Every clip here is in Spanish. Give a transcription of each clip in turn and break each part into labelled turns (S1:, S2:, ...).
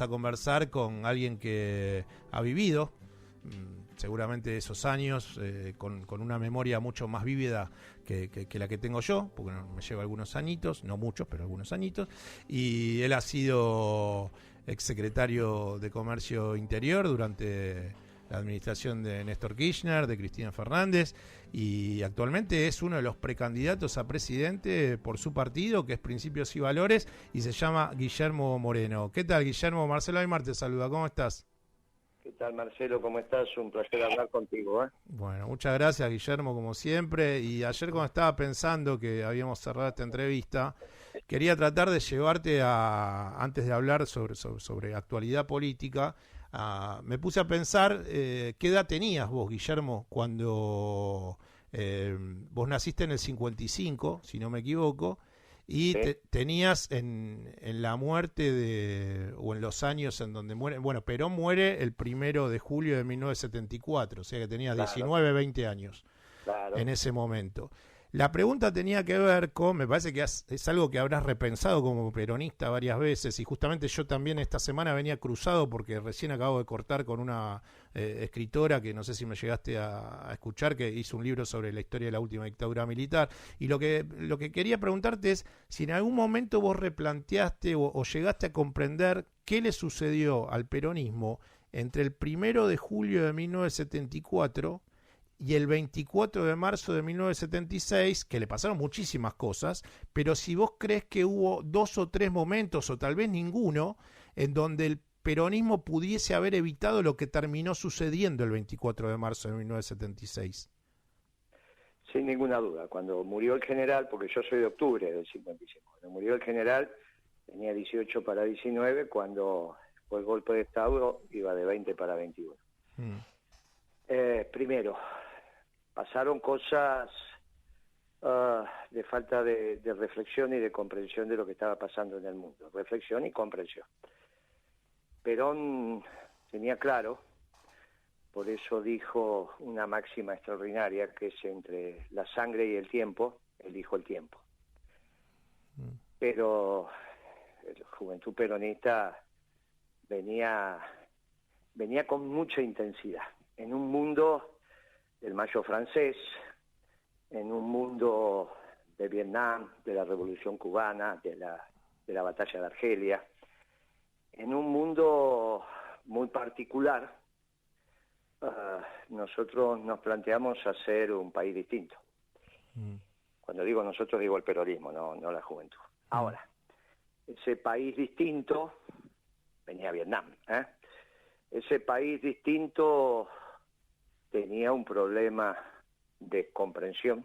S1: A conversar con alguien que ha vivido seguramente esos años con una memoria mucho más vívida que la que tengo yo, porque me lleva algunos añitos, no muchos, pero algunos añitos, y él ha sido exsecretario de Comercio Interior durante la administración de Néstor Kirchner, de Cristina Fernández, y actualmente es uno de los precandidatos a presidente por su partido, que es Principios y Valores, y se llama Guillermo Moreno. ¿Qué tal, Guillermo? Marcelo Aymar te saluda, ¿cómo estás?
S2: ¿Qué tal, Marcelo? ¿Cómo estás? Un placer hablar contigo, ¿eh?
S1: Bueno, muchas gracias, Guillermo, como siempre. Y ayer cuando estaba pensando que habíamos cerrado esta entrevista, quería tratar de llevarte antes de hablar sobre actualidad política, me puse a pensar qué edad tenías vos, Guillermo, cuando vos naciste en el 55, si no me equivoco, y
S2: ¿Sí?
S1: tenías en la muerte o en los años en donde muere, bueno, Perón muere el 1 de julio de 1974, o sea que tenías
S2: Claro,
S1: 19, 20 años en
S2: claro.
S1: ese momento. La pregunta tenía que ver con, me parece que es algo que habrás repensado como peronista varias veces, y justamente yo también esta semana venía cruzado porque recién acabo de cortar con una escritora que no sé si me llegaste a escuchar, que hizo un libro sobre la historia de la última dictadura militar, y lo que quería preguntarte es si en algún momento vos replanteaste o llegaste a comprender qué le sucedió al peronismo entre el 1 de julio de 1974 y el 24 de marzo de 1976, que le pasaron muchísimas cosas, pero si vos crees que hubo 2 o 3 momentos, o tal vez ninguno, en donde el peronismo pudiese haber evitado lo que terminó sucediendo el 24 de marzo de 1976.
S2: Sin ninguna duda. Cuando murió el general, porque yo soy de octubre del 55, cuando murió el general tenía 18 para 19, cuando fue el golpe de Estado iba de 20 para 21. Primero, pasaron cosas de falta de reflexión y de comprensión de lo que estaba pasando en el mundo. Reflexión y comprensión. Perón tenía claro, por eso dijo una máxima extraordinaria, que es entre la sangre y el tiempo, elijo el tiempo. Pero la juventud peronista venía con mucha intensidad, en un mundo del Mayo francés, en un mundo de Vietnam, de la Revolución Cubana, de la batalla de Argelia, en un mundo muy particular. Nosotros nos planteamos hacer un país distinto. Cuando digo nosotros, digo el peronismo, no la juventud. Ahora, ese país distinto, venía Vietnam, ese país distinto tenía un problema de comprensión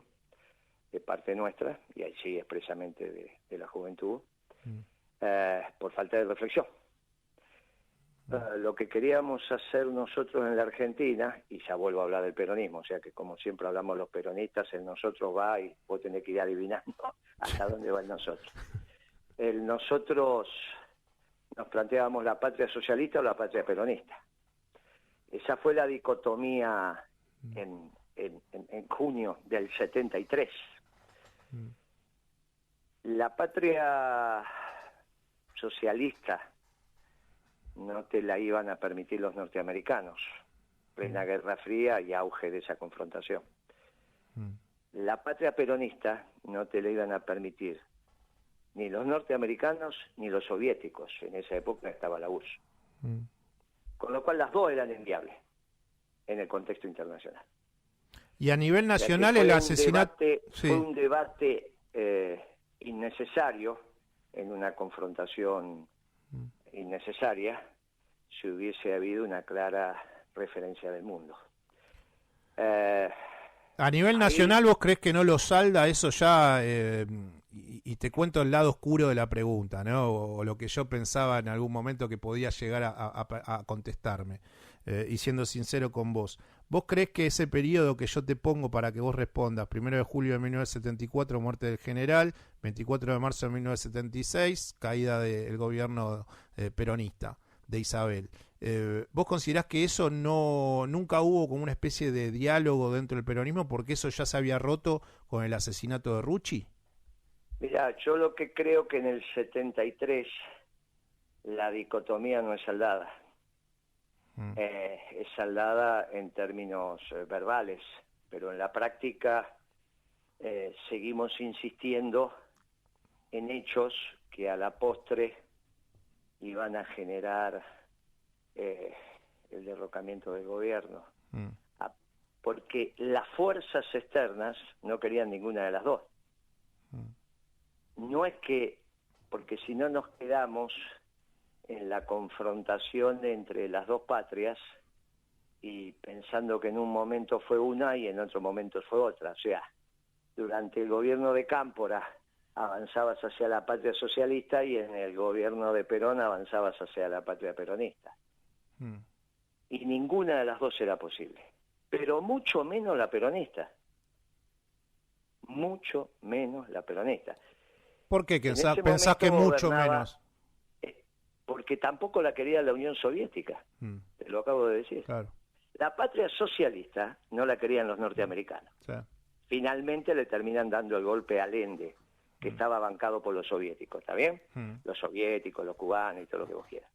S2: de parte nuestra, y ahí sí expresamente de la juventud, por falta de reflexión. Lo que queríamos hacer nosotros en la Argentina, y ya vuelvo a hablar del peronismo, o sea que como siempre hablamos los peronistas, el nosotros va y vos tenés que ir adivinando hasta dónde va el nosotros. El nosotros nos planteábamos la patria socialista o la patria peronista. Esa fue la dicotomía en junio del 73. La patria socialista no te la iban a permitir los norteamericanos, plena Guerra Fría y auge de esa confrontación. La patria peronista no te la iban a permitir ni los norteamericanos ni los soviéticos, en esa época estaba la URSS. Con lo cual las dos eran inviables en el contexto internacional.
S1: Y a nivel nacional el asesinato...
S2: Fue un debate innecesario, en una confrontación innecesaria, si hubiese habido una clara referencia del mundo.
S1: A nivel nacional, ¿vos crees que no lo salda eso ya? Y te cuento el lado oscuro de la pregunta, ¿no? O lo que yo pensaba en algún momento que podía llegar a contestarme. Y siendo sincero con vos, ¿vos crees que ese periodo que yo te pongo para que vos respondas, 1 de julio de 1974, muerte del general, 24 de marzo de 1976, caída del gobierno peronista de Isabel, ¿vos considerás que eso nunca hubo como una especie de diálogo dentro del peronismo porque eso ya se había roto con el asesinato de Rucci?
S2: Mirá, yo lo que creo que en el 73 la dicotomía no es saldada. Es saldada en términos verbales, pero en la práctica seguimos insistiendo en hechos que a la postre iban a generar el derrocamiento del gobierno. Porque las fuerzas externas no querían ninguna de las dos. No es que, porque si no nos quedamos en la confrontación entre las dos patrias y pensando que en un momento fue una y en otro momento fue otra. O sea, durante el gobierno de Cámpora avanzabas hacia la patria socialista y en el gobierno de Perón avanzabas hacia la patria peronista. Y ninguna de las dos era posible. Pero mucho menos la peronista. Mucho menos la peronista.
S1: ¿Por qué pensás que mucho menos?
S2: Porque tampoco la quería la Unión Soviética, te lo acabo de decir.
S1: Claro.
S2: La patria socialista no la querían los norteamericanos.
S1: Sí.
S2: Finalmente le terminan dando el golpe a Allende, que estaba bancado por los soviéticos, ¿está bien? Los soviéticos, los cubanos y todo lo que vos quieras.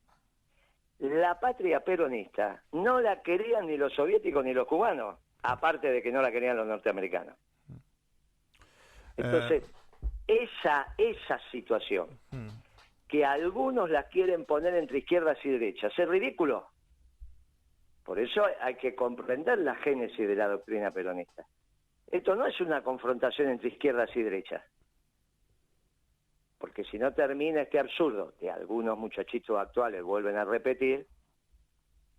S2: La patria peronista no la querían ni los soviéticos ni los cubanos, aparte de que no la querían los norteamericanos. Entonces, esa situación, que algunos la quieren poner entre izquierdas y derechas, es ridículo. Por eso hay que comprender la génesis de la doctrina peronista. Esto no es una confrontación entre izquierdas y derechas. Porque si no termina este absurdo, que algunos muchachitos actuales vuelven a repetir,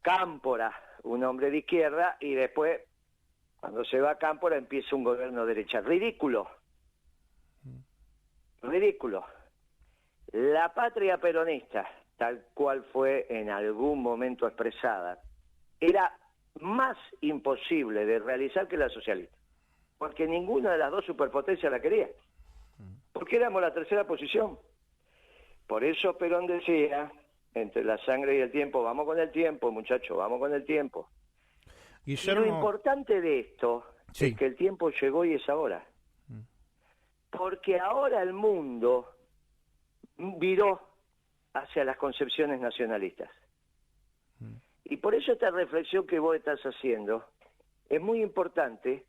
S2: Cámpora, un hombre de izquierda, y después, cuando se va a Cámpora, empieza un gobierno de derecha. Ridículo. Ridículo. La patria peronista, tal cual fue en algún momento expresada, era más imposible de realizar que la socialista, porque ninguna de las dos superpotencias la quería, porque éramos la tercera posición. Por eso Perón decía, entre la sangre y el tiempo, vamos con el tiempo, muchachos, vamos con el tiempo.
S1: Guillermo...
S2: Y lo importante de esto es que el tiempo llegó y es ahora. Porque ahora el mundo viró hacia las concepciones nacionalistas. Y por eso esta reflexión que vos estás haciendo es muy importante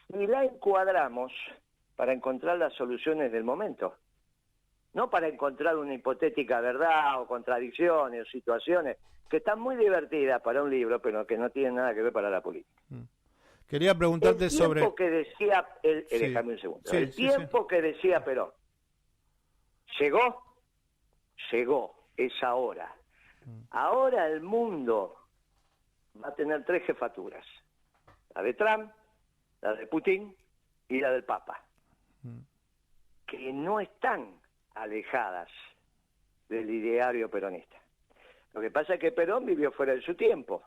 S2: y la encuadramos para encontrar las soluciones del momento. No para encontrar una hipotética verdad o contradicciones o situaciones que están muy divertidas para un libro, pero que no tienen nada que ver para la política.
S1: Quería preguntarte sobre...
S2: El tiempo que decía... Déjame un segundo. El tiempo que decía Perón. ¿Llegó? Llegó. Es ahora. Ahora el mundo va a tener 3 jefaturas. La de Trump, la de Putin y la del Papa. Que no están alejadas del ideario peronista. Lo que pasa es que Perón vivió fuera de su tiempo.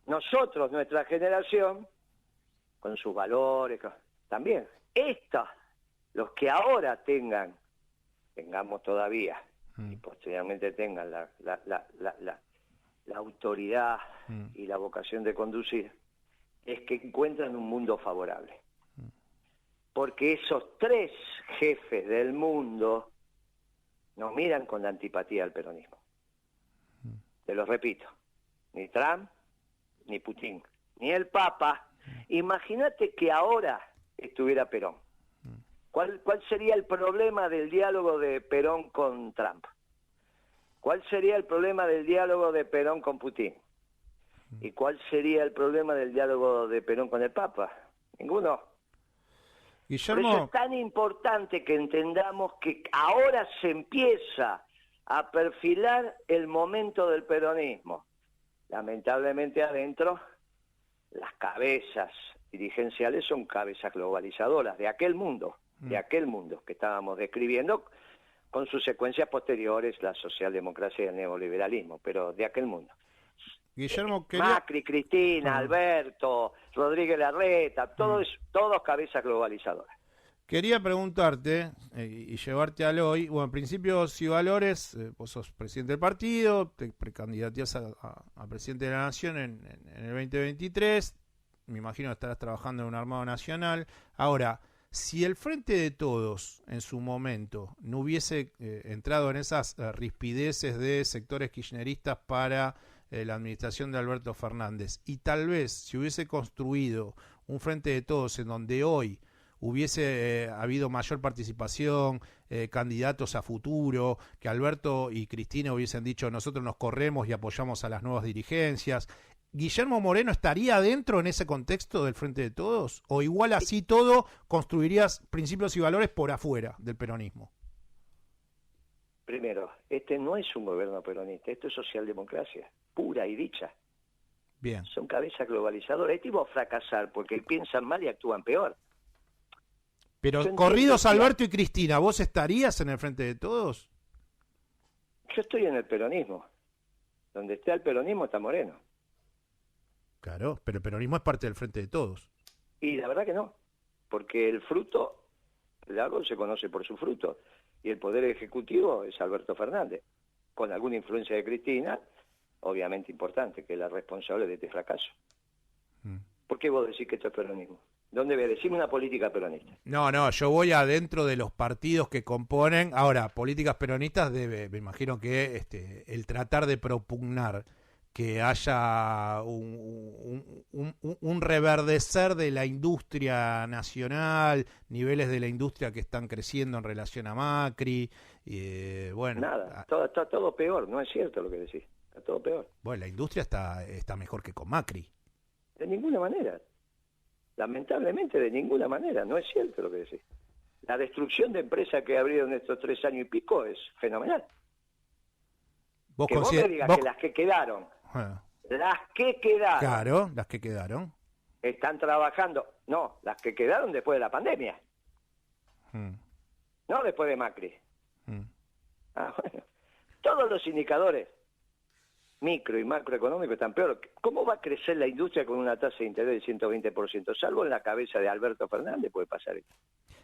S2: Nosotros, nuestra generación, con sus valores, también. Los que ahora tengamos todavía, y posteriormente tengan la autoridad y la vocación de conducir, es que encuentran un mundo favorable. Porque esos 3 jefes del mundo no miran con la antipatía al peronismo. Te lo repito, ni Trump, ni Putin, ni el Papa. Imagínate que ahora estuviera Perón. ¿Cuál sería el problema del diálogo de Perón con Trump? ¿Cuál sería el problema del diálogo de Perón con Putin? ¿Y cuál sería el problema del diálogo de Perón con el Papa? Ninguno.
S1: Guillermo...
S2: Por eso es tan importante que entendamos que ahora se empieza a perfilar el momento del peronismo. Lamentablemente adentro, las cabezas dirigenciales son cabezas globalizadoras de aquel mundo que estábamos describiendo, con sus secuencias posteriores, la socialdemocracia y el neoliberalismo, pero de aquel mundo.
S1: Guillermo,
S2: Macri, Cristina, Alberto, Rodríguez Larreta, todos cabezas globalizadoras.
S1: Quería preguntarte y llevarte al hoy. Bueno, en principio, si Valores, vos sos presidente del partido, te precandidateás a presidente de la Nación en el 2023. Me imagino que estarás trabajando en un armado nacional. Ahora, Si el Frente de Todos en su momento no hubiese entrado en esas rispideces de sectores kirchneristas para la administración de Alberto Fernández, y tal vez si hubiese construido un Frente de Todos en donde hoy hubiese habido mayor participación, candidatos a futuro, que Alberto y Cristina hubiesen dicho nosotros nos corremos y apoyamos a las nuevas dirigencias, ¿Guillermo Moreno estaría dentro en ese contexto del Frente de Todos? ¿O igual así todo construirías principios y valores por afuera del peronismo?
S2: Primero, este no es un gobierno peronista, esto es socialdemocracia, pura y dicha.
S1: Bien.
S2: Son cabezas globalizadoras. Este iba a fracasar porque piensan mal y actúan peor.
S1: Pero corridos Alberto y Cristina, ¿vos estarías en el Frente de Todos?
S2: Yo estoy en el peronismo. Donde está el peronismo está Moreno.
S1: Claro, pero el peronismo es parte del Frente de Todos.
S2: Y la verdad que no, porque el fruto, el árbol se conoce por su fruto, y el poder ejecutivo es Alberto Fernández, con alguna influencia de Cristina, obviamente importante, que es la responsable de este fracaso. ¿Por qué vos decís que esto es peronismo? ¿Dónde voy a decirme una política peronista?
S1: No, yo voy adentro de los partidos que componen. Ahora, políticas peronistas me imagino que el tratar de propugnar que haya un reverdecer de la industria nacional, niveles de la industria que están creciendo en relación a Macri, bueno...
S2: Nada, está todo peor, no es cierto lo que decís, está todo peor.
S1: Bueno, la industria está mejor que con Macri.
S2: De ninguna manera, lamentablemente de ninguna manera, no es cierto lo que decís. La destrucción de empresas que ha habido en estos 3 años y pico es fenomenal.
S1: Vos
S2: que vos me digas que las que quedaron, las que quedaron.
S1: Claro, las que quedaron.
S2: Están trabajando. No, las que quedaron después de la pandemia. No después de Macri. Bueno. Todos los indicadores micro y macroeconómicos están peor. ¿Cómo va a crecer la industria con una tasa de interés del 120%? Salvo en la cabeza de Alberto Fernández puede pasar esto.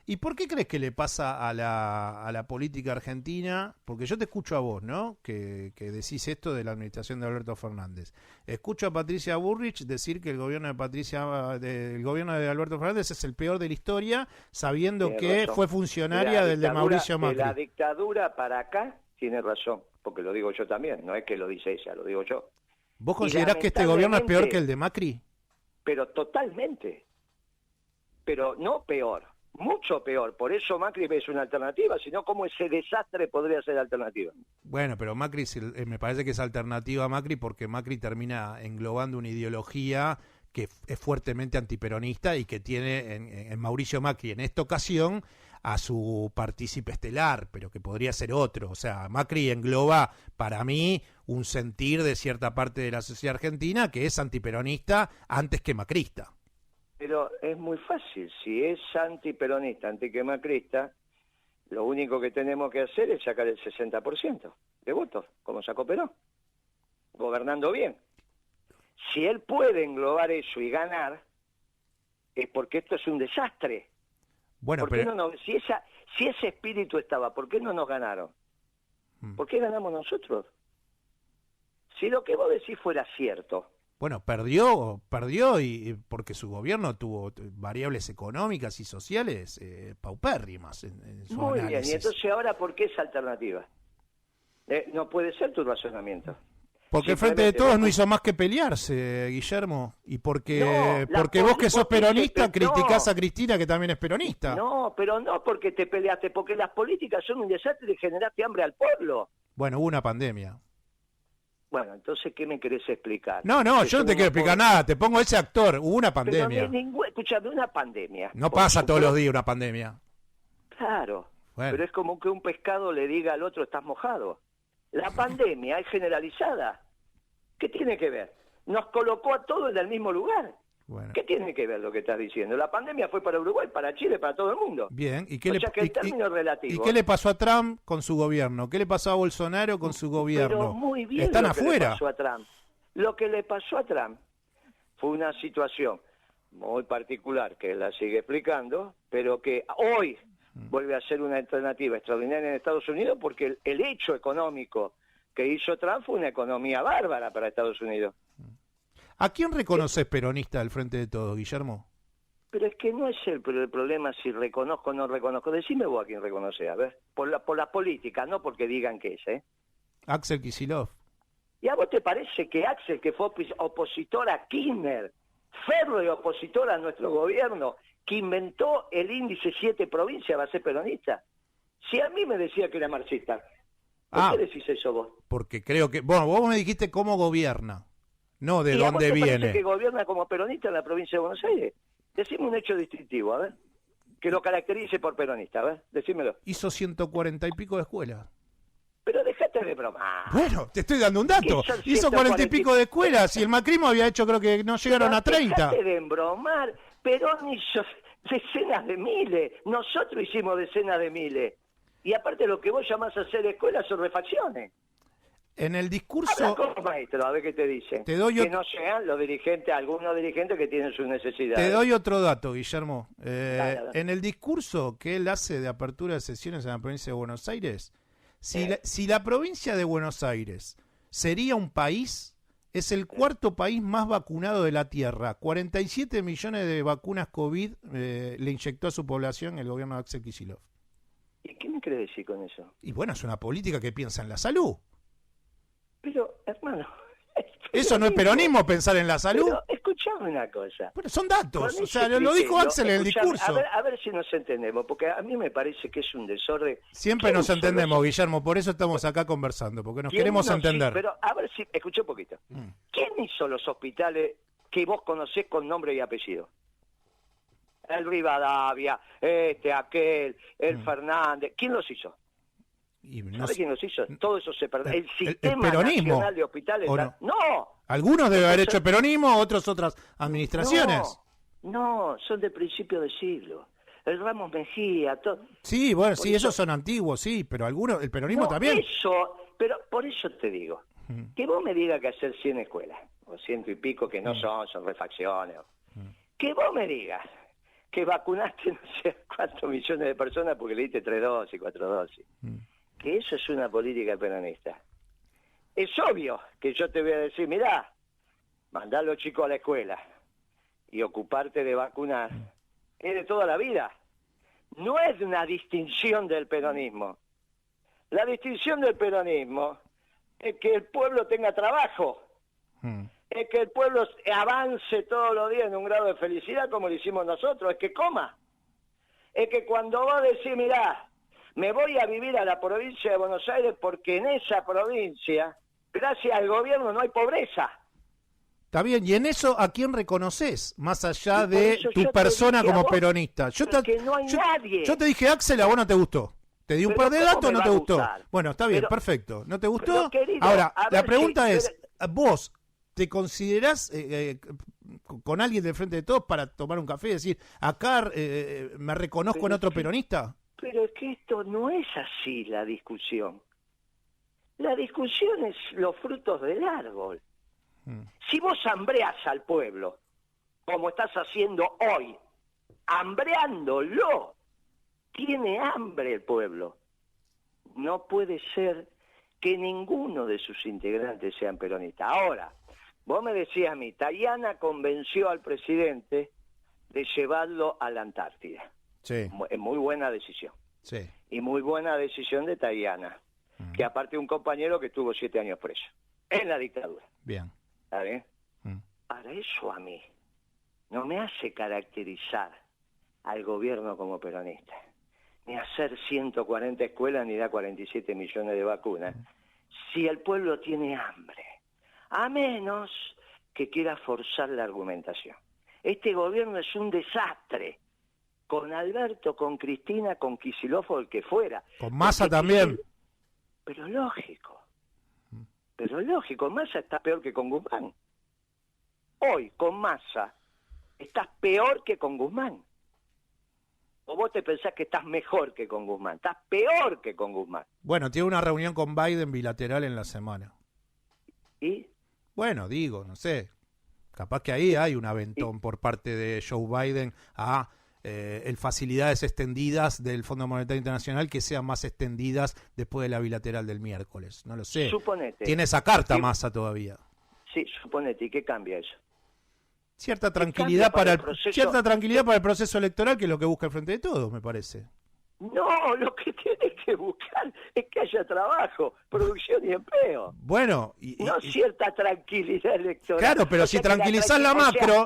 S1: ¿Y por qué crees que le pasa a la política argentina? Porque yo te escucho a vos, ¿no? Que decís esto de la administración de Alberto Fernández. Escucho a Patricia Bullrich decir que el gobierno de Alberto Fernández es el peor de la historia, sabiendo
S2: tiene
S1: que
S2: razón.
S1: fue funcionaria del de Mauricio Macri.
S2: De la dictadura para acá tiene razón, porque lo digo yo también, no es que lo dice ella, lo digo yo.
S1: ¿Vos considerás que este gobierno es peor que el de Macri?
S2: Pero totalmente. Pero no peor. Mucho peor, por eso Macri es una alternativa, sino cómo ese desastre podría ser alternativa.
S1: Bueno, pero Macri me parece que es alternativa a Macri porque Macri termina englobando una ideología que es fuertemente antiperonista y que tiene en Mauricio Macri en esta ocasión a su partícipe estelar, pero que podría ser otro. O sea, Macri engloba para mí un sentir de cierta parte de la sociedad argentina que es antiperonista antes que macrista.
S2: Pero es muy fácil, si es antiperonista, antimacrista, lo único que tenemos que hacer es sacar el 60% de votos, como sacó Perón, gobernando bien. Si él puede englobar eso y ganar, es porque esto es un desastre.
S1: Bueno,
S2: ¿Por qué si ese espíritu estaba, ¿por qué no nos ganaron? ¿Por qué ganamos nosotros? Si lo que vos decís fuera cierto.
S1: Bueno, perdió y porque su gobierno tuvo variables económicas y sociales paupérrimas en su
S2: Muy
S1: análisis.
S2: bien, y entonces ahora, ¿por qué es alternativa? No puede ser tu razonamiento.
S1: Porque el Frente de Todos no hizo más que pelearse, Guillermo, y porque vos que sos peronista criticás a Cristina, que también es peronista.
S2: No, pero no porque te peleaste, porque las políticas son un desastre y generaste hambre al pueblo.
S1: Bueno, hubo una pandemia.
S2: Bueno, entonces, ¿qué me querés explicar?
S1: No, yo no te quiero explicar nada, te pongo ese actor, hubo una pandemia.
S2: Pero escúchame, una pandemia.
S1: No pasa todos los días una pandemia.
S2: Claro,
S1: bueno.
S2: Pero es como que un pescado le diga al otro, estás mojado. La pandemia es generalizada. ¿Qué tiene que ver? Nos colocó a todos en el mismo lugar.
S1: Bueno.
S2: ¿Qué tiene que ver lo que estás diciendo? La pandemia fue para Uruguay, para Chile, para todo el mundo.
S1: Bien, ¿y
S2: que el término es relativo.
S1: ¿Y qué le pasó a Trump con su gobierno? ¿Qué le pasó a Bolsonaro con su gobierno?
S2: Pero muy bien.
S1: Están
S2: lo
S1: afuera.
S2: Que le pasó a Trump. Lo que le pasó a Trump fue una situación muy particular, que él la sigue explicando, pero que hoy vuelve a ser una alternativa extraordinaria en Estados Unidos, porque el hecho económico que hizo Trump fue una economía bárbara para Estados Unidos.
S1: ¿A quién reconoces peronista del Frente de Todos, Guillermo?
S2: Pero es que no es el problema si reconozco o no reconozco. Decime vos a quién reconoce, a ver. Por la política, no porque digan que es, ¿eh?
S1: Axel Kicillof.
S2: ¿Y a vos te parece que Axel, que fue opositor a Kirchner, férreo opositor a nuestro gobierno, que inventó el índice 7 provincias, va a ser peronista? Si a mí me decía que era marxista, ¿por qué decís eso vos?
S1: Porque creo que... Bueno, vos me dijiste cómo gobierna, no de dónde
S2: ¿Y a vos te
S1: viene.
S2: parece que gobierna como peronista en la provincia de Buenos Aires? Decime un hecho distintivo, a ver, que lo caracterice por peronista, a ver, decímelo.
S1: Hizo 140 y pico de escuelas.
S2: Pero dejate de bromar.
S1: Bueno, te estoy dando un dato. Hizo 40 y pico de escuelas y el macrismo había hecho, creo que no llegaron a 30.
S2: Dejate de embromar. Perón hizo decenas de miles. Nosotros hicimos decenas de miles. Y aparte lo que vos llamás a hacer escuelas son refacciones.
S1: En el discurso...
S2: Habla con los maestros, a ver qué te dicen. Que no sean los dirigentes, algunos dirigentes que tienen sus necesidades.
S1: Te doy otro dato, Guillermo.
S2: Dale.
S1: En el discurso que él hace de apertura de sesiones en la provincia de Buenos Aires, si la provincia de Buenos Aires sería un país, es el cuarto país más vacunado de la Tierra. 47 millones de vacunas COVID le inyectó a su población el gobierno de Axel Kicillof.
S2: ¿Y qué me querés decir con eso?
S1: Y bueno, es una política que piensa en la salud.
S2: Pero, hermano...
S1: ¿Eso no es peronismo, pensar en la salud?
S2: Pero escuchame una cosa.
S1: Bueno, son datos, o sea, lo dijo Axel en el discurso.
S2: A ver si nos entendemos, porque a mí me parece que es un desorden.
S1: Siempre nos entendemos, Guillermo, por eso estamos acá conversando, porque nos queremos entender.
S2: Sí, pero a ver si, escuché un poquito. ¿Quién hizo los hospitales que vos conocés con nombre y apellido? El Rivadavia, aquel, el Fernández. ¿Quién los hizo? ¿Sabe quién los hizo? Todo eso se perdió. El sistema
S1: peronismo,
S2: nacional de hospitales... ¡No!
S1: Algunos deben haber hecho peronismo, otros otras administraciones.
S2: No, son de principio de siglo. El Ramos Mejía, todo.
S1: Sí, bueno, sí, esos son antiguos, sí, pero algunos, el peronismo también.
S2: Pero por eso te digo, que vos me digas que hacer 100 escuelas, o 100 y pico que no son refacciones, que vos me digas que vacunaste no sé cuántos millones de personas porque le diste 3 dosis, 4 dosis. Que eso es una política peronista. Es obvio que yo te voy a decir, mirá, mandá a los chicos a la escuela y ocuparte de vacunar. Es de toda la vida. No es una distinción del peronismo. La distinción del peronismo es que el pueblo tenga trabajo, es que el pueblo avance todos los días en un grado de felicidad como lo hicimos nosotros, es que coma. Es que cuando vos decís, mirá, me voy a vivir a la provincia de Buenos Aires porque en esa provincia, gracias al gobierno, no hay pobreza.
S1: Está bien, y en eso, ¿a quién reconoces? Más allá de tu persona como peronista.
S2: Que no hay nadie.
S1: Yo te dije, Axel, a vos no te gustó. Te di un par de datos, no te gustó. Bueno, está bien, perfecto. ¿No te gustó?
S2: Querido,
S1: ahora, la pregunta es, ¿vos te considerás con alguien de frente de todos para tomar un café y decir, acá me reconozco en otro peronista?
S2: Pero es que esto no es así la discusión. La discusión es los frutos del árbol. Si vos hambreás al pueblo, como estás haciendo hoy, hambreándolo, tiene hambre el pueblo. No puede ser que ninguno de sus integrantes sean peronistas. Ahora, vos me decías a mí, Tayana convenció al presidente de llevarlo a la Antártida.
S1: Sí.
S2: Muy buena decisión.
S1: Sí.
S2: Y muy buena decisión de Tayana, que aparte un compañero que estuvo 7 años preso, en la dictadura.
S1: Bien.
S2: ¿Está bien? Para eso a mí no me hace caracterizar al gobierno como peronista, ni hacer 140 escuelas, ni dar 47 millones de vacunas, si el pueblo tiene hambre, a menos que quiera forzar la argumentación. Este gobierno es un desastre, con Alberto, con Cristina, con Kicillof o el que fuera.
S1: Con Massa también.
S2: Pero lógico, Massa está peor que con Guzmán. Hoy, con Massa, estás peor que con Guzmán. ¿O vos te pensás que estás mejor que con Guzmán? Estás peor que con Guzmán.
S1: Bueno, tiene una reunión con Biden bilateral en la semana.
S2: ¿Y?
S1: Bueno, digo, no sé. Capaz que ahí hay un aventón por parte de Joe Biden a facilidades extendidas del Fondo Monetario Internacional que sean más extendidas después de la bilateral del miércoles. No lo sé.
S2: Suponete.
S1: Tiene esa carta Massa todavía.
S2: Sí, suponete. ¿Y qué cambia eso?
S1: Cierta tranquilidad para el proceso electoral, que es lo que busca el Frente de Todos, me parece.
S2: No, lo que tiene que buscar es que haya trabajo, producción y empleo.
S1: Bueno,
S2: cierta tranquilidad electoral.
S1: Claro, pero si tranquilizás la macro,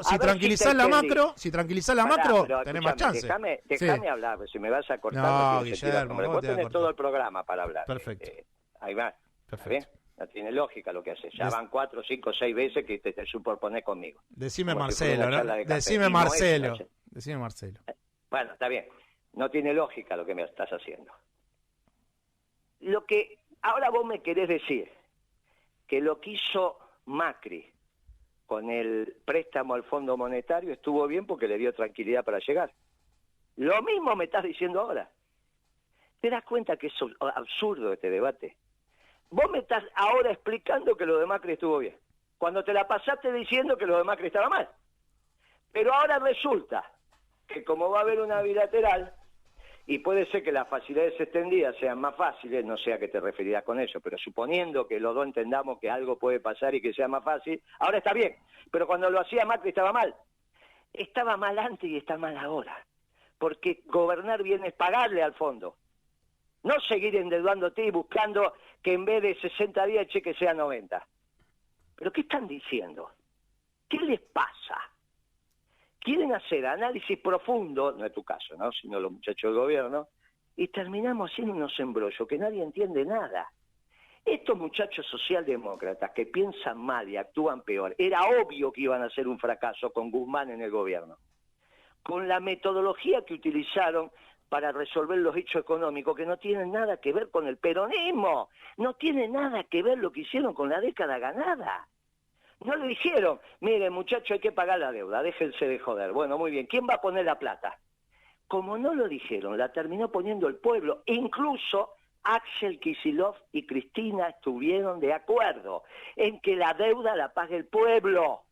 S1: tenés más chance.
S2: Déjame hablar, si me vas a cortar.
S1: No, Guillermo,
S2: vos tenés todo el programa para hablar.
S1: Perfecto.
S2: Ahí va.
S1: Perfecto.
S2: No tiene lógica lo que haces. Ya van 4, 5, 6 veces que te superponés conmigo.
S1: Decime Marcelo, ¿no? Decime Marcelo.
S2: Bueno, está bien. No tiene lógica lo que me estás haciendo. Lo que ahora vos me querés decir, que lo que hizo Macri con el préstamo al Fondo Monetario estuvo bien porque le dio tranquilidad para llegar. Lo mismo me estás diciendo ahora. ¿Te das cuenta que es absurdo este debate? Vos me estás ahora explicando que lo de Macri estuvo bien, cuando te la pasaste diciendo que lo de Macri estaba mal. Pero ahora resulta que como va a haber una bilateral, y puede ser que las facilidades extendidas sean más fáciles, no sé a qué te referirás con eso, pero suponiendo que los dos entendamos que algo puede pasar y que sea más fácil, ahora está bien. Pero cuando lo hacía Macri estaba mal. Estaba mal antes y está mal ahora. Porque gobernar bien es pagarle al fondo. No seguir endeudándote y buscando que en vez de 60 días el cheque sea 90. ¿Pero qué están diciendo? ¿Qué les pasa? Quieren hacer análisis profundo, no es tu caso, ¿no? Sino los muchachos del gobierno, y terminamos haciendo unos embrollos que nadie entiende nada. Estos muchachos socialdemócratas que piensan mal y actúan peor, era obvio que iban a ser un fracaso con Guzmán en el gobierno. Con la metodología que utilizaron para resolver los hechos económicos, que no tienen nada que ver con el peronismo, no tiene nada que ver lo que hicieron con la década ganada. No le dijeron, mire muchacho, hay que pagar la deuda, déjense de joder. Bueno, muy bien, ¿quién va a poner la plata? Como no lo dijeron, la terminó poniendo el pueblo. Incluso Axel Kicillof y Cristina estuvieron de acuerdo en que la deuda la pague el pueblo.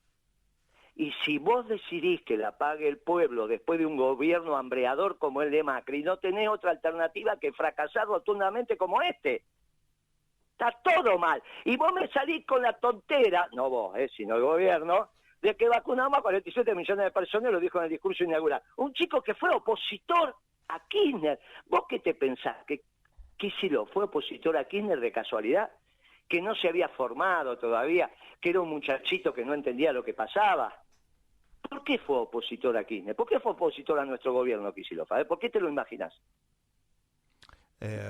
S2: Y si vos decidís que la pague el pueblo después de un gobierno hambreador como el de Macri, no tenés otra alternativa que fracasar rotundamente como este. Está todo mal. Y vos me salís con la tontera, no vos, sino el gobierno, de que vacunamos a 47 millones de personas, lo dijo en el discurso inaugural. Un chico que fue opositor a Kirchner. ¿Vos qué te pensás? ¿Que Kicillof fue opositor a Kirchner de casualidad? ¿Que no se había formado todavía? ¿Que era un muchachito que no entendía lo que pasaba? ¿Por qué fue opositor a Kirchner? ¿Por qué fue opositor a nuestro gobierno Kicillof? A ver, ¿por qué te lo imaginas?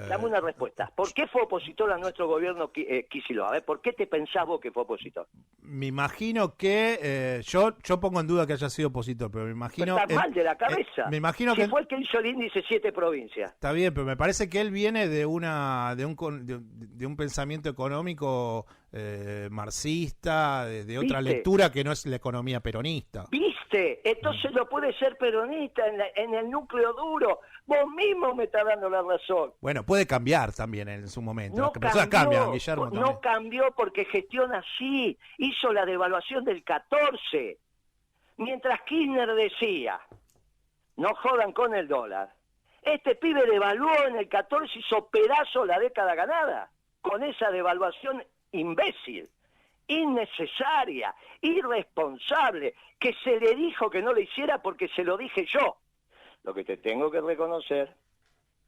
S2: Dame una respuesta. ¿Por qué fue opositor a nuestro gobierno Kicillof? A ver, ¿por qué te pensás vos que fue opositor?
S1: Me imagino que yo pongo en duda que haya sido opositor, pero me imagino...
S2: Pero estás mal de la cabeza.
S1: Me imagino
S2: que fue el que hizo el índice 7 provincias.
S1: Está bien, pero me parece que él viene de un pensamiento económico marxista, de otra lectura que no es la economía peronista.
S2: ¿Viste? Entonces no puede ser peronista en el núcleo duro. Vos mismo me estás dando la razón.
S1: Bueno, puede cambiar también en su momento.
S2: No
S1: Las personas cambian, Guillermo.
S2: No cambió porque gestiona así. Hizo la devaluación del 14. Mientras Kirchner decía, no jodan con el dólar. Este pibe devaluó en el 14, hizo pedazo la década ganada. Con esa devaluación imbécil, innecesaria, irresponsable, que se le dijo que no lo hiciera porque se lo dije yo. Lo que te tengo que reconocer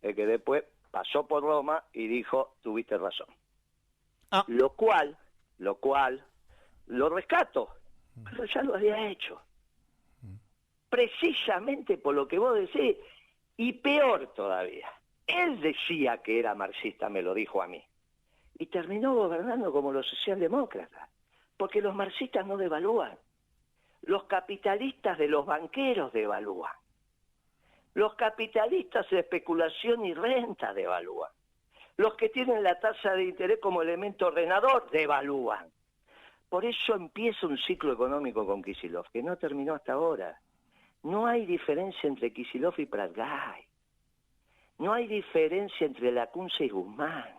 S2: es que después pasó por Roma y dijo, tuviste razón. Lo cual lo rescato, pero ya lo había hecho. Precisamente por lo que vos decís, y peor todavía. Él decía que era marxista, me lo dijo a mí. Y terminó gobernando como los socialdemócratas, porque los marxistas no devalúan. Los capitalistas de los banqueros devalúan. Los capitalistas de especulación y renta devalúan. Los que tienen la tasa de interés como elemento ordenador devalúan. Por eso empieza un ciclo económico con Kicillof, que no terminó hasta ahora. No hay diferencia entre Kicillof y Pratgay. No hay diferencia entre Lacunza y Guzmán.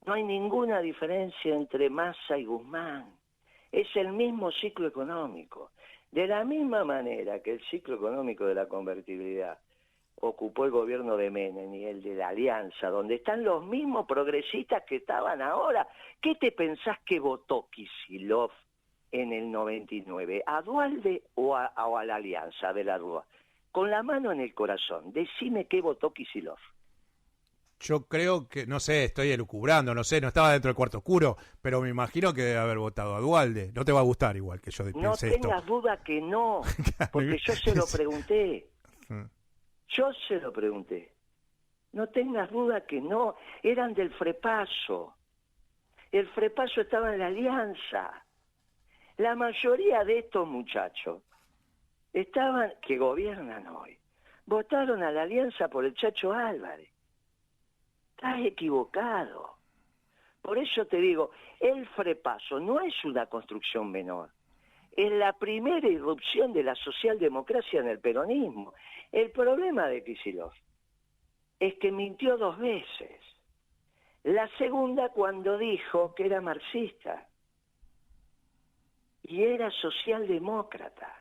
S2: No hay ninguna diferencia entre Massa y Guzmán. Es el mismo ciclo económico. De la misma manera que el ciclo económico de la convertibilidad ocupó el gobierno de Menem y el de la Alianza, donde están los mismos progresistas que estaban ahora. ¿Qué te pensás que votó Kicillof en el 99? ¿A Duhalde o a la Alianza de la Rúa? Con la mano en el corazón, decime qué votó Kicillof.
S1: Yo creo que, no sé, estoy elucubrando, no sé, no estaba dentro del cuarto oscuro, pero me imagino que debe haber votado a Duhalde. No te va a gustar igual que yo
S2: No
S1: pensé esto.
S2: tengas duda que no, porque yo se lo pregunté. Yo se lo pregunté. No tengas duda que no. Eran del Frepaso. El Frepaso estaba en la Alianza. La mayoría de estos muchachos que gobiernan hoy, votaron a la Alianza por el Chacho Álvarez. Estás equivocado. Por eso te digo, el Frepaso no es una construcción menor. Es la primera irrupción de la socialdemocracia en el peronismo. El problema de Kicillof es que mintió 2 veces. La segunda cuando dijo que era marxista y era socialdemócrata.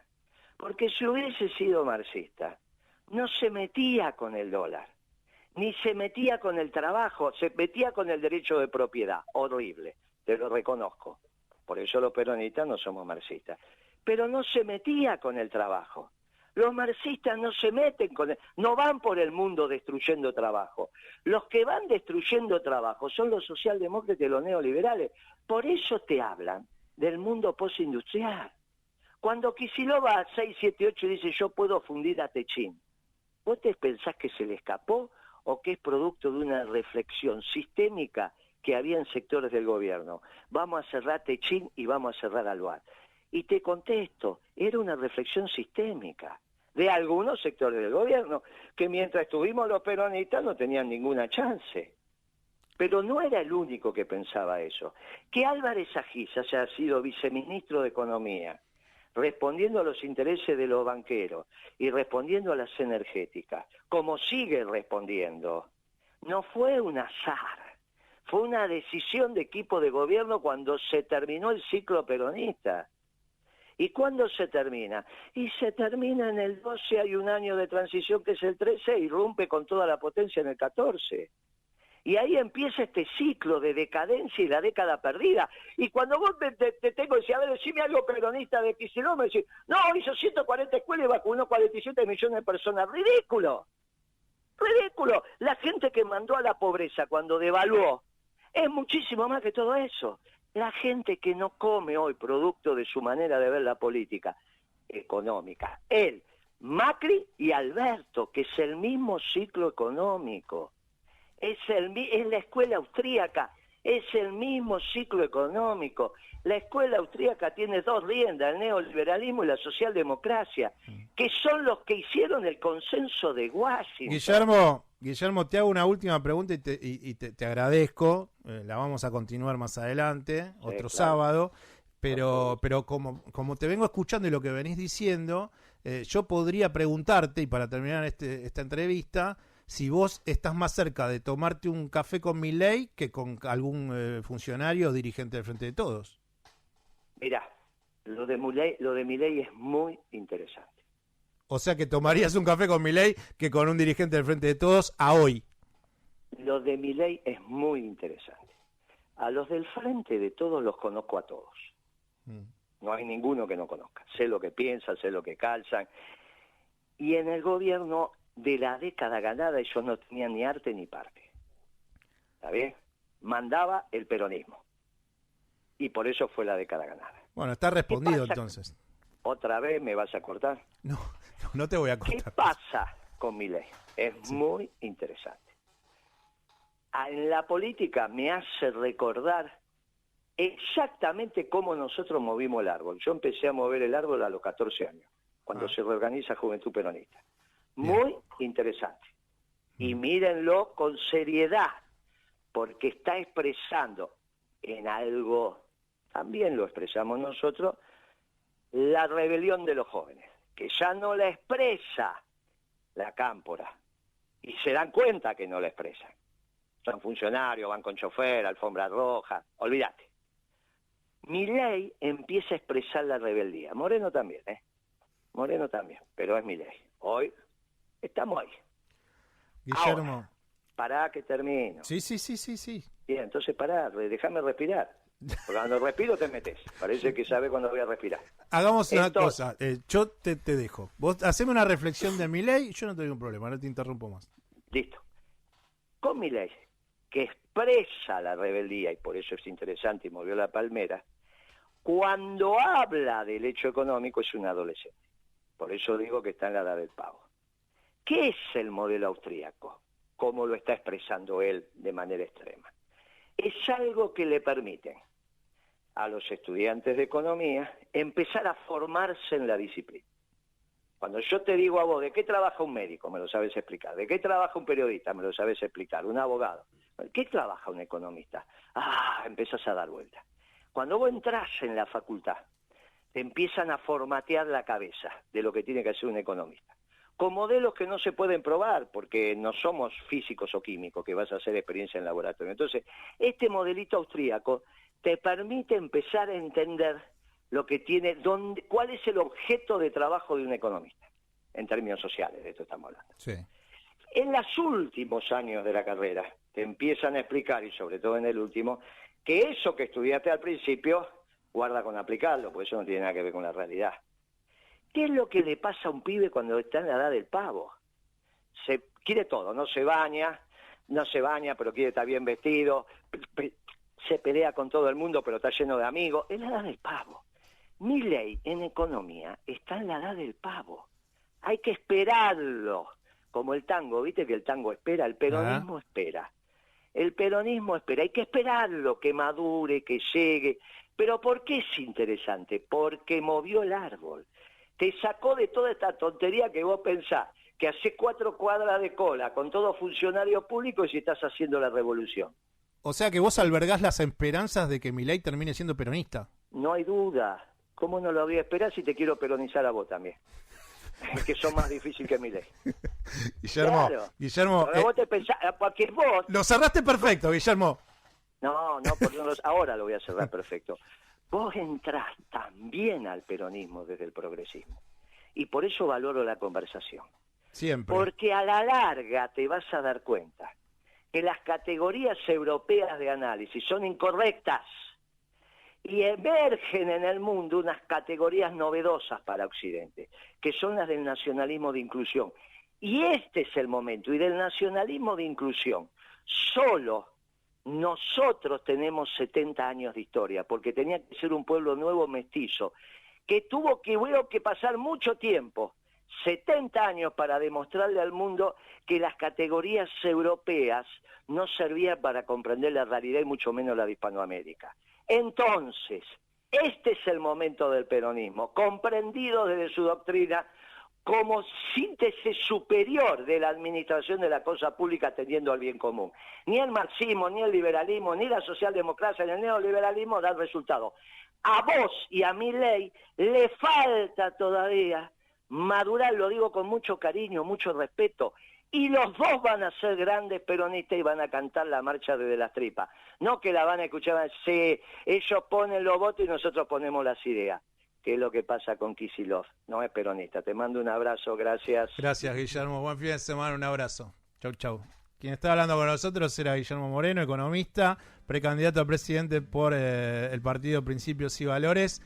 S2: Porque si hubiese sido marxista, no se metía con el dólar, ni se metía con el trabajo, se metía con el derecho de propiedad. Horrible, te lo reconozco. Por eso los peronistas no somos marxistas. Pero no se metía con el trabajo. Los marxistas no se meten no van por el mundo destruyendo trabajo. Los que van destruyendo trabajo son los socialdemócratas y los neoliberales. Por eso te hablan del mundo postindustrial. Cuando Kicillof va a 678 y dice yo puedo fundir a Techín, ¿vos te pensás que se le escapó o que es producto de una reflexión sistémica que había en sectores del gobierno? Vamos a cerrar Techín y vamos a cerrar Alvar. Y te contesto, era una reflexión sistémica de algunos sectores del gobierno, que mientras estuvimos los peronistas no tenían ninguna chance. Pero no era el único que pensaba eso. Que Álvarez Agis haya sido viceministro de Economía, respondiendo a los intereses de los banqueros y respondiendo a las energéticas, como sigue respondiendo, no fue un azar, fue una decisión de equipo de gobierno cuando se terminó el ciclo peronista. ¿Y cuándo se termina? Y se termina en el 12, hay un año de transición que es el 13, y irrumpe con toda la potencia en el 14. Y ahí empieza este ciclo de decadencia y la década perdida. Y cuando vos te tengo que decir, a ver, decime algo peronista de Kicillof, me decís, no, hizo 140 escuelas y vacunó 47 millones de personas. ¡Ridículo! ¡Ridículo! La gente que mandó a la pobreza cuando devaluó es muchísimo más que todo eso. La gente que no come hoy producto de su manera de ver la política económica. Él, Macri y Alberto, que es el mismo ciclo económico. Es la escuela austríaca, es el mismo ciclo económico. La escuela austríaca tiene 2 riendas, el neoliberalismo y la socialdemocracia, que son los que hicieron el consenso de Washington.
S1: Guillermo, te hago una última pregunta y te agradezco. La vamos a continuar más adelante, otro sábado. Pero como te vengo escuchando y lo que venís diciendo, yo podría preguntarte, y para terminar esta entrevista, si vos estás más cerca de tomarte un café con Milei que con algún funcionario o dirigente del Frente de Todos.
S2: Mirá, lo de Milei es muy interesante.
S1: O sea que tomarías un café con Milei que con un dirigente del Frente de Todos a hoy.
S2: Lo de Milei es muy interesante. A los del Frente de Todos los conozco a todos. No hay ninguno que no conozca. Sé lo que piensan, sé lo que calzan. Y en el gobierno de la década ganada ellos no tenían ni arte ni parte. ¿Está bien? Mandaba el peronismo. Y por eso fue la década ganada.
S1: Bueno, está respondido entonces.
S2: ¿Otra vez me vas a cortar?
S1: No te voy a cortar.
S2: ¿Qué pasa con Milei? Es muy interesante. En la política me hace recordar exactamente cómo nosotros movimos el árbol. Yo empecé a mover el árbol a los 14 años, cuando se reorganiza Juventud Peronista. Muy interesante. Y mírenlo con seriedad, porque está expresando en algo, también lo expresamos nosotros, la rebelión de los jóvenes, que ya no la expresa la cámpora, y se dan cuenta que no la expresan. Son funcionarios, van con chofer, alfombra roja, olvídate. Milei empieza a expresar la rebeldía. Moreno también, Moreno también, pero es Milei. Hoy estamos ahí.
S1: Guillermo.
S2: Ahora, pará que termino.
S1: Sí.
S2: Bien, entonces pará, déjame respirar. Porque cuando respiro te metes. Parece que sabe cuando voy a respirar.
S1: Hagamos una cosa, yo te dejo. Vos haceme una reflexión de Milei, yo no tengo un problema, no te interrumpo más.
S2: Listo. Con Milei, que expresa la rebeldía, y por eso es interesante y movió la palmera, cuando habla del hecho económico es un adolescente. Por eso digo que está en la edad del pavo. ¿Qué es el modelo austríaco? Como lo está expresando él de manera extrema. Es algo que le permite a los estudiantes de economía empezar a formarse en la disciplina. Cuando yo te digo a vos, ¿de qué trabaja un médico? Me lo sabes explicar. ¿De qué trabaja un periodista? Me lo sabes explicar. ¿Un abogado? ¿De qué trabaja un economista? Empezás a dar vuelta. Cuando vos entras en la facultad, te empiezan a formatear la cabeza de lo que tiene que hacer un economista. Con modelos que no se pueden probar, porque no somos físicos o químicos, que vas a hacer experiencia en laboratorio. Entonces, este modelito austríaco te permite empezar a entender lo que tiene, cuál es el objeto de trabajo de un economista, en términos sociales, de esto estamos hablando.
S1: Sí.
S2: En los últimos años de la carrera, te empiezan a explicar, y sobre todo en el último, que eso que estudiaste al principio, guarda con aplicarlo, porque eso no tiene nada que ver con la realidad. ¿Qué es lo que le pasa a un pibe cuando está en la edad del pavo? Se quiere todo, no se baña, pero quiere estar bien vestido, se pelea con todo el mundo, pero está lleno de amigos. Es la edad del pavo. Milei en economía está en la edad del pavo. Hay que esperarlo, como el tango, ¿viste que el tango espera? El peronismo espera. El peronismo espera, hay que esperarlo, que madure, que llegue. ¿Pero por qué es interesante? Porque movió el árbol. Te sacó de toda esta tontería que vos pensás, que hace 4 cuadras de cola con todo funcionario público y si estás haciendo la revolución.
S1: O sea que vos albergás las esperanzas de que Milei termine siendo peronista.
S2: No hay duda. ¿Cómo no lo voy a esperar si te quiero peronizar a vos también? Es que son más difíciles que Milei.
S1: Guillermo,
S2: claro.
S1: Guillermo,
S2: vos te pensás, porque vos...
S1: Lo cerraste perfecto, Guillermo.
S2: No, porque ahora lo voy a cerrar perfecto. Vos entrás también al peronismo desde el progresismo. Y por eso valoro la conversación.
S1: Siempre.
S2: Porque a la larga te vas a dar cuenta que las categorías europeas de análisis son incorrectas y emergen en el mundo unas categorías novedosas para Occidente, que son las del nacionalismo de inclusión. Y este es el momento, y del nacionalismo de inclusión, solo nosotros tenemos 70 años de historia, porque tenía que ser un pueblo nuevo mestizo, que tuvo que pasar mucho tiempo, 70 años, para demostrarle al mundo que las categorías europeas no servían para comprender la realidad y mucho menos la de Hispanoamérica. Entonces, este es el momento del peronismo, comprendido desde su doctrina como síntesis superior de la administración de la cosa pública atendiendo al bien común. Ni el marxismo, ni el liberalismo, ni la socialdemocracia, ni el neoliberalismo dan resultado. A vos y a Milei le falta todavía madurar, lo digo con mucho cariño, mucho respeto, y los dos van a ser grandes peronistas y van a cantar la marcha desde las tripas. No que la van a escuchar, sí, ellos ponen los votos y nosotros ponemos las ideas. ¿Qué es lo que pasa con Kicillof? No es peronista. Te mando un abrazo, gracias.
S1: Gracias, Guillermo. Buen fin de semana, un abrazo. Chau, chau. Quien está hablando con nosotros era Guillermo Moreno, economista, precandidato a presidente por el partido Principios y Valores.